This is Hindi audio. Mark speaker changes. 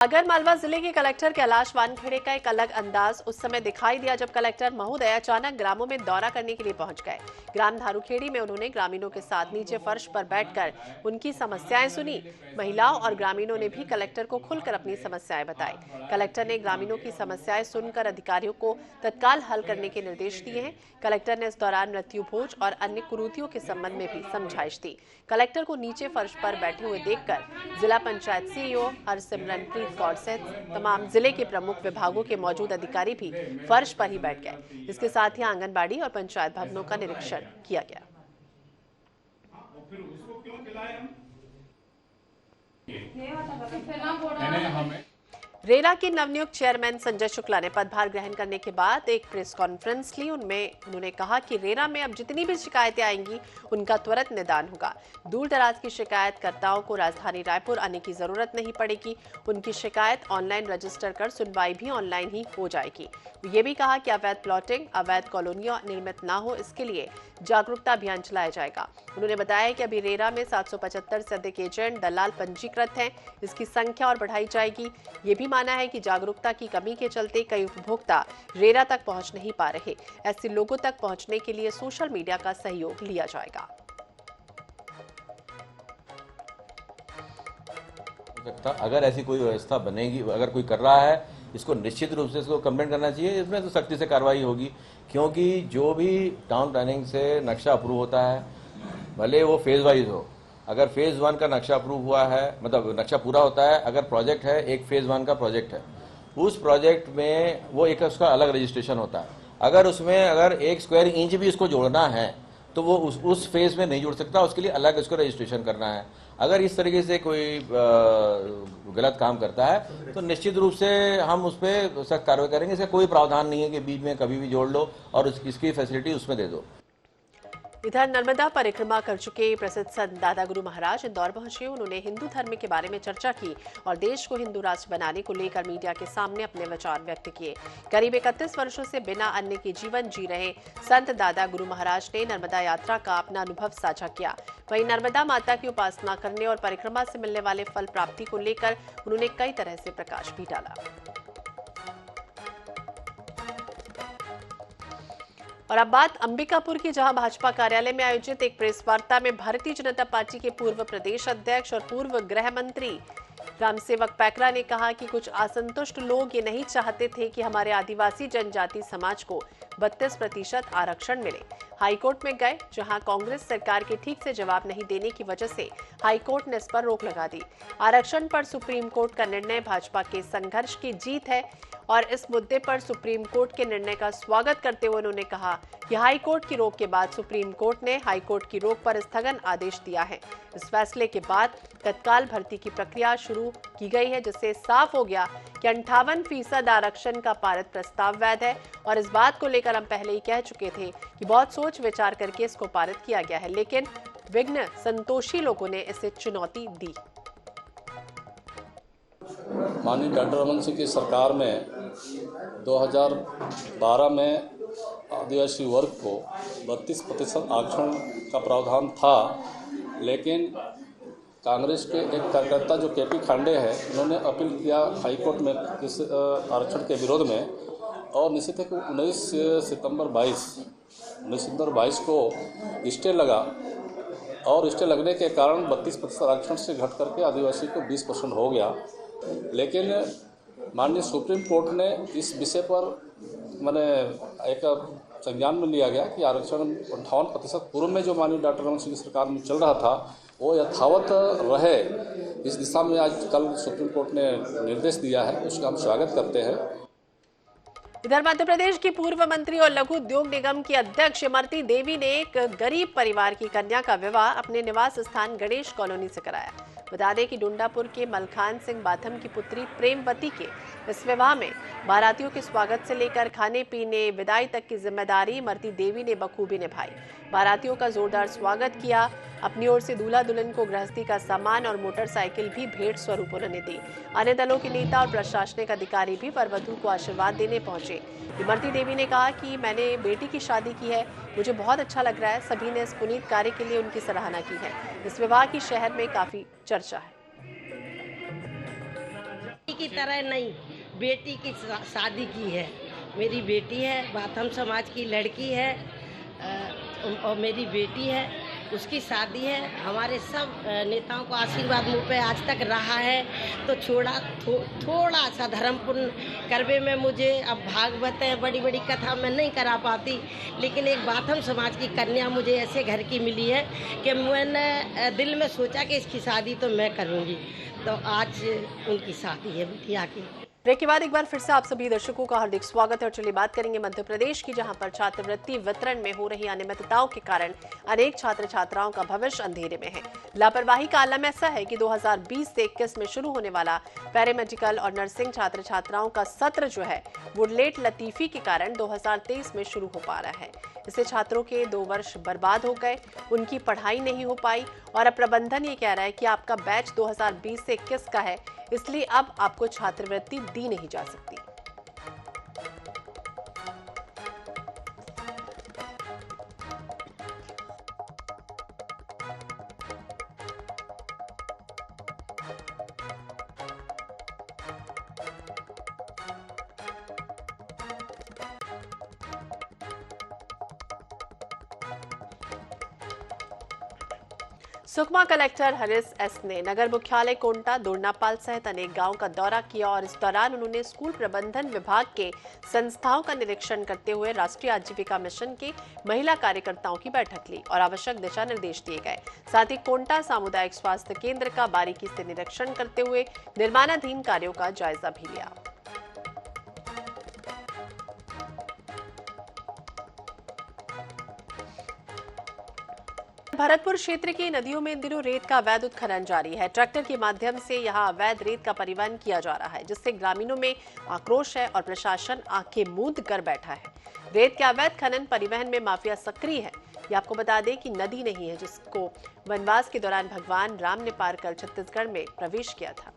Speaker 1: आगरमालवा जिले के कलेक्टर कैलाश वानखेड़े का एक अलग अंदाज उस समय दिखाई दिया जब कलेक्टर महोदय अचानक ग्रामों में दौरा करने के लिए पहुंच गए। ग्राम धारूखेड़ी में उन्होंने ग्रामीणों के साथ नीचे फर्श पर बैठकर उनकी समस्याएं सुनी। महिलाओं और ग्रामीणों ने भी कलेक्टर को खुलकर अपनी समस्याएं बताई। कलेक्टर ने ग्रामीणों की समस्याएं सुनकर अधिकारियों को तत्काल हल करने के निर्देश दिए हैं। कलेक्टर ने इस दौरान मृत्यु भोज और अन्य कुरीतियों के संबंध में भी समझाइश दी। कलेक्टर को नीचे फर्श पर बैठे हुए देखकर जिला पंचायत सीईओ हरसिमरनप्रीत कौर सहित तमाम जिले के प्रमुख विभागों के मौजूद अधिकारी भी फर्श पर ही बैठ गए। इसके साथ ही आंगनबाड़ी और पंचायत भवनों का निरीक्षण किया गया। रेरा के नवनियुक्त चेयरमैन संजय शुक्ला ने पदभार ग्रहण करने के बाद एक प्रेस कॉन्फ्रेंस ली। उन्होंने कहा कि रेरा में अब जितनी भी शिकायतें आएंगी उनका त्वरित निदान होगा। दूर दराज की शिकायतकर्ताओं को राजधानी रायपुर आने की जरूरत नहीं पड़ेगी। उनकी शिकायत ऑनलाइन रजिस्टर कर सुनवाई भी ऑनलाइन ही हो जाएगी। ये भी कहा कि अवैध प्लॉटिंग, अवैध कॉलोनियां निर्मित न हो, इसके लिए जागरूकता अभियान चलाया जाएगा। उन्होंने बताया कि अभी रेरा में 775 से अधिक एजेंट दलाल पंजीकृत हैं। इसकी संख्या और बढ़ाई जाएगी। ये भी माना है कि जागरूकता की कमी के चलते कई उपभोक्ता रेरा तक पहुंच नहीं पा रहे। ऐसे लोगों तक पहुंचने के लिए सोशल मीडिया का सहयोग लिया जाएगा।
Speaker 2: अगर ऐसी कोई व्यवस्था बनेगी, अगर कोई कर रहा है, इसको निश्चित रूप से इसको कंप्लेंट करना चाहिए। इसमें तो सख्ती से कार्रवाई होगी, क्योंकि जो भी टाउन प्लानिंग से नक्शा अप्रूव होता है, भले वो फेज वाइज हो, अगर फेज 1 का नक्शा अप्रूव हुआ है, मतलब नक्शा पूरा होता है, अगर प्रोजेक्ट है, एक फेज 1 का प्रोजेक्ट है, उस प्रोजेक्ट में वो एक उसका अलग रजिस्ट्रेशन होता है। अगर उसमें अगर 1 स्क्वायर इंच भी उसको जोड़ना है तो वो उस फेज में नहीं जुड़ सकता, उसके लिए अलग उसको रजिस्ट्रेशन करना है। अगर इस तरीके से कोई गलत काम करता है तो निश्चित रूप से हम उस पर सख्त कार्रवाई करेंगे। इसका कोई प्रावधान नहीं है कि बीच में कभी भी जोड़ लो और इसकी फैसिलिटी उसमें दे दो।
Speaker 1: इधर नर्मदा परिक्रमा कर चुके प्रसिद्ध संत दादा गुरु महाराज इंदौर पहुंचे। उन्होंने हिंदू धर्म के बारे में चर्चा की और देश को हिंदू राष्ट्र बनाने को लेकर मीडिया के सामने अपने विचार व्यक्त किए। करीब 31 वर्षों से बिना अन्न के जीवन जी रहे संत दादा गुरु महाराज ने नर्मदा यात्रा का अपना अनुभव साझा किया। वहीं नर्मदा माता की उपासना करने और परिक्रमा से मिलने वाले फल प्राप्ति को लेकर उन्होंने कई तरह से प्रकाश भी डाला। और अब बात अंबिकापुर की, जहां भाजपा कार्यालय में आयोजित एक प्रेस वार्ता में भारतीय जनता पार्टी के पूर्व प्रदेश अध्यक्ष और पूर्व गृह मंत्री रामसेवक पैकरा ने कहा कि कुछ असंतुष्ट लोग ये नहीं चाहते थे कि हमारे आदिवासी जनजाति समाज को 32% आरक्षण मिले। हाईकोर्ट में गए, जहां कांग्रेस सरकार के ठीक से जवाब नहीं देने की वजह से हाईकोर्ट ने इस पर रोक लगा दी। आरक्षण पर सुप्रीम कोर्ट का निर्णय भाजपा के संघर्ष की जीत है और इस मुद्दे पर सुप्रीम कोर्ट के निर्णय का स्वागत करते हुए उन्होंने कहा कि हाईकोर्ट की रोक के बाद सुप्रीम कोर्ट ने हाईकोर्ट की रोक पर स्थगन आदेश दिया है। इस फैसले के बाद तत्काल भर्ती की प्रक्रिया शुरू की गई है, जिससे साफ हो गया कि 58% आरक्षण का पारित प्रस्ताव वैध है। और इस बात को लेकर हम पहले ही कह चुके थे कि बहुत सोच विचार करके इसको पारित किया गया है, लेकिन विघ्न संतोषी लोगों ने इसे चुनौती दी।
Speaker 3: माननीय डॉक्टर रमन सिंह की सरकार में 2012 में आदिवासी वर्ग को 32% आरक्षण का प्रावधान था, लेकिन कांग्रेस के एक कार्यकर्ता जो केपी खांडे है, उन्होंने अपील किया हाईकोर्ट में इस आरक्षण के विरोध में, और निश्चित है कि 19 सितंबर 22 को स्टे लगा और स्टे लगने के कारण 32% आरक्षण से घट करके आदिवासी को 20% हो गया। लेकिन माननीय सुप्रीम कोर्ट ने इस विषय पर मैंने एक संज्ञान में लिया गया कि आरक्षण 58% पूर्व में जो माननीय डॉक्टर रमन सिंह की सरकार में चल रहा था वो यथावत रहे। इस दिशा में आज कल सुप्रीम कोर्ट ने निर्देश दिया है, उसका हम स्वागत करते हैं।
Speaker 1: इधर मध्य प्रदेश की पूर्व मंत्री और लघु उद्योग निगम की अध्यक्ष इमरती देवी ने एक गरीब परिवार की कन्या का विवाह अपने निवास स्थान गणेश कॉलोनी से कराया। बता दें कि डुंडापुर के मलखान सिंह बाथम की पुत्री प्रेमवती के इस विवाह में बारातियों के स्वागत से लेकर खाने पीने, विदाई तक की जिम्मेदारी इमरती देवी ने बखूबी निभाई। बारातियों का जोरदार स्वागत किया। अपनी ओर से दूल्हा दुल्हन को गृहस्थी का सामान और मोटरसाइकिल भी भेंट स्वरूप उन्होंने दी। अन्य दलों के नेता और प्रशासनिक अधिकारी भी वरवधू को आशीर्वाद देने पहुंचे। इमरती देवी ने कहा कि मैंने बेटी की शादी की है, मुझे बहुत अच्छा लग रहा है। सभी ने इस पुनीत कार्य के लिए उनकी सराहना की है। इस विवाह की शहर में काफी चर्चा है।
Speaker 4: की तरह नहीं, बेटी की शादी की है। मेरी बेटी है, बाथम समाज की लड़की है और मेरी बेटी है, उसकी शादी है। हमारे सब नेताओं को आशीर्वाद मुँह पे आज तक रहा है। तो थोड़ा सा धर्मपूर्ण करवे में मुझे, अब भागवत है, बड़ी बड़ी कथा मैं नहीं करा पाती, लेकिन एक बाथम समाज की कन्या मुझे ऐसे घर की मिली है कि मैंने दिल में सोचा कि इसकी शादी तो मैं करूँगी। तो आज उनकी शादी है बिटिया की।
Speaker 1: ब्रेक के बाद एक बार फिर से आप सभी दर्शकों का हार्दिक स्वागत है और चलिए बात करेंगे मध्य प्रदेश की, जहां पर छात्रवृत्ति वितरण में हो रही अनियमितताओं के कारण अनेक छात्र छात्राओं का भविष्य अंधेरे में है। लापरवाही का आलम ऐसा है कि 2020 से 21 में शुरू होने वाला पैरामेडिकल और नर्सिंग छात्र छात्राओं का सत्र जो है वो लेट लतीफी के कारण 2023 में शुरू हो पा रहा है। इससे छात्रों के 2 वर्ष बर्बाद हो गए, उनकी पढ़ाई नहीं हो पाई और अब प्रबंधन ये कह रहा है कि आपका बैच 2020 से 21 का है, इसलिए अब आपको छात्रवृत्ति दी नहीं जा सकती। सुकमा कलेक्टर हरीश एस ने नगर मुख्यालय कोंटा, दोरनापाल सहित अनेक गांव का दौरा किया और इस दौरान उन्होंने स्कूल प्रबंधन विभाग के संस्थाओं का निरीक्षण करते हुए राष्ट्रीय आजीविका मिशन के महिला कार्यकर्ताओं की बैठक ली और आवश्यक दिशा निर्देश दिए गए। साथ ही कोंटा सामुदायिक स्वास्थ्य केंद्र का बारीकी से निरीक्षण करते हुए निर्माणाधीन कार्यों का जायजा भी लिया। भरतपुर क्षेत्र की नदियों में इन दिनों रेत का अवैध उत्खनन जारी है। ट्रैक्टर के माध्यम से यहां अवैध रेत का परिवहन किया जा रहा है, जिससे ग्रामीणों में आक्रोश है और प्रशासन आंखें मूंद कर बैठा है। रेत के अवैध खनन परिवहन में माफिया सक्रिय है। ये आपको बता दें कि नदी नहीं है जिसको वनवास के दौरान भगवान राम ने पार कर छत्तीसगढ़ में प्रवेश किया था।